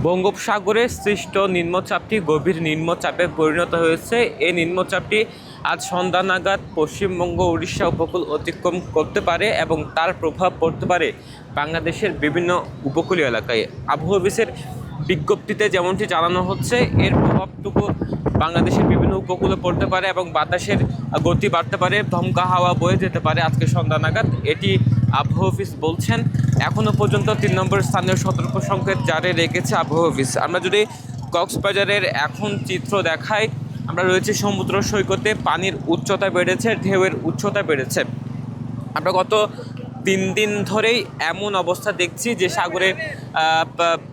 বঙ্গোপসাগরে সৃষ্ট নিম্নচাপটি গভীর নিম্নচাপে পরিণত হয়েছে। এই নিম্নচাপটি আজ সন্ধ্যা নাগাদ পশ্চিমবঙ্গ উড়িষ্যা উপকূল অতিক্রম করতে পারে এবং তার প্রভাব পড়তে পারে বাংলাদেশের বিভিন্ন উপকূলীয় এলাকায়। আবহাওয়া অফিসের বিজ্ঞপ্তিতে যেমনটি জানানো হচ্ছে, এর প্রভাবটুকু বাংলাদেশের বিভিন্ন উপকূলে পড়তে পারে এবং বাতাসের গতি বাড়তে পারে, দমকা হাওয়া বয়ে যেতে পারে আজকে সন্ধ্যা নাগাদ, এটি আবহাওয়া অফিস বলছেন। এখনও পর্যন্ত 3 নম্বর স্থানীয় সতর্ক সংকেত জারি রেখেছে আবহাওয়া অফিস। আমরা যদি কক্সবাজারের এখন চিত্র দেখাই, আমরা রয়েছে সমুদ্র সৈকতে, পানির উচ্চতা বেড়েছে, ঢেউয়ের উচ্চতা বেড়েছে। আমরা গত 3 দিন ধরেই এমন অবস্থা দেখছি যে সাগরে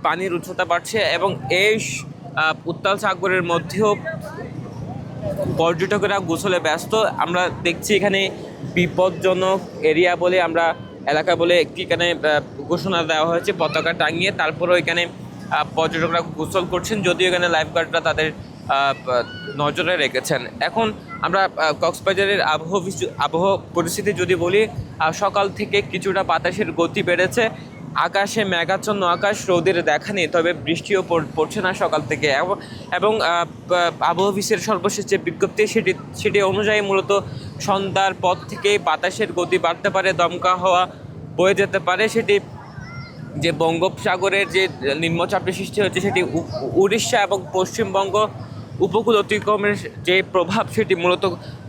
পানির উচ্চতা বাড়ছে এবং এই উত্তাল সাগরের মধ্যেও পর্যটকেরা গোসলে ব্যস্ত। আমরা দেখছি এখানে বিপজ্জনক এরিয়া বলে আমরা এলাকা বলে একটি এখানে ঘোষণা দেওয়া হয়েছে পতাকা টাঙিয়ে, তারপরেও এখানে পর্যটকরা গোসল করছেন, যদিও এখানে লাইফগার্ডরা তাদের নজরে রেখেছেন। এখন আমরা কক্সবাজারের আবহাওয়া পরিস্থিতি যদি বলি, সকাল থেকে কিছুটা বাতাসের গতি বেড়েছে, আকাশে মেঘাচ্ছন্ন আকাশ, রোদের দেখা নেই, তবে বৃষ্টিও পড়ছে না সকাল থেকে। এবং আবহাওয়া অফিসের সর্বশেষ যে বিজ্ঞপ্তি সেটি অনুযায়ী মূলত সন্ধ্যার পর থেকেই বাতাসের গতি বাড়তে পারে, দমকা হাওয়া বয়ে যেতে পারে। সেটি যে বঙ্গোপসাগরের যে নিম্নচাপটি সৃষ্টি হয়েছে সেটি উড়িষ্যা এবং পশ্চিমবঙ্গ উপকূল অতিক্রমের যে প্রভাব সেটি মূলত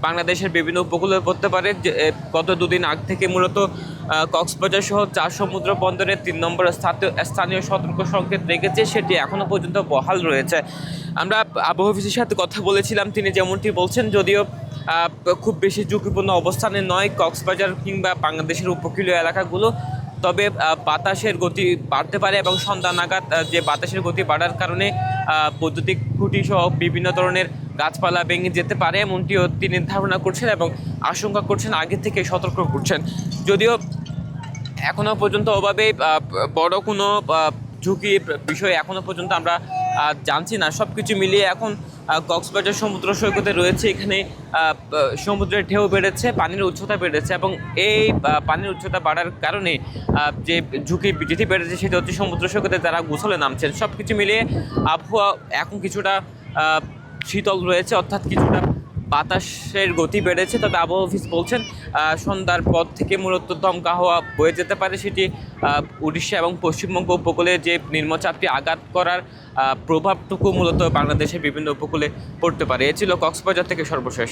বাংলাদেশের বিভিন্ন উপকূলে পড়তে পারে। গত 2 দিন আগ থেকে মূলত কক্সবাজার সহ 4 সমুদ্র বন্দরে 3 নম্বর স্থানীয় সতর্ক সংকেত রেখেছে, সেটি এখনও পর্যন্ত বহাল রয়েছে। আমরা আবহাওয়া অফিসের সাথে কথা বলেছিলাম, তিনি যেমনটি বলছেন, যদিও খুব বেশি ঝুঁকিপূর্ণ অবস্থানে নয় কক্সবাজার কিংবা বাংলাদেশের উপকূলীয় এলাকাগুলো, তবে বাতাসের গতি বাড়তে পারে এবং সন্ধ্যা নাগাদ যে বাতাসের গতি বাড়ার কারণে বৈদ্যুতিক খুঁটি সহ বিভিন্ন ধরনের গাছপালা ভেঙে যেতে পারে, এমনটিও তিনি ধারণা করছেন এবং আশঙ্কা করছেন, আগে থেকে সতর্ক করছেন। যদিও এখনও পর্যন্ত ওভাবে বড় কোনো ঝুঁকির বিষয় এখনও পর্যন্ত আমরা জানছি না। সব কিছু মিলিয়ে এখন কক্সবাজার সমুদ্র সৈকতে রয়েছে, এখানে সমুদ্রের ঢেউ বেড়েছে, পানির উচ্চতা বেড়েছে এবং এই পানির উচ্চতা বাড়ার কারণে যে ঝুঁকি যেটি বেড়েছে সেটা হচ্ছে সমুদ্র সৈকতে যারা গোসলে নামছেন। সব কিছু মিলিয়ে আবহাওয়া এখন কিছুটা শীতল রয়েছে, অর্থাৎ কিছুটা বাতাসের গতি বেড়েছে। তবে আবহাওয়া অফিস বলছেন সন্ধ্যার পর থেকে মূলত দমকা হাওয়া বয়ে যেতে পারে, সেটি উড়িষ্যা এবং পশ্চিমবঙ্গ উপকূলে যে নিম্নচাপটি আঘাত করার প্রভাবটুকু মূলত বাংলাদেশের বিভিন্ন উপকূলে পড়তে পারে। এ ছিল কক্সবাজার থেকে সর্বশেষ।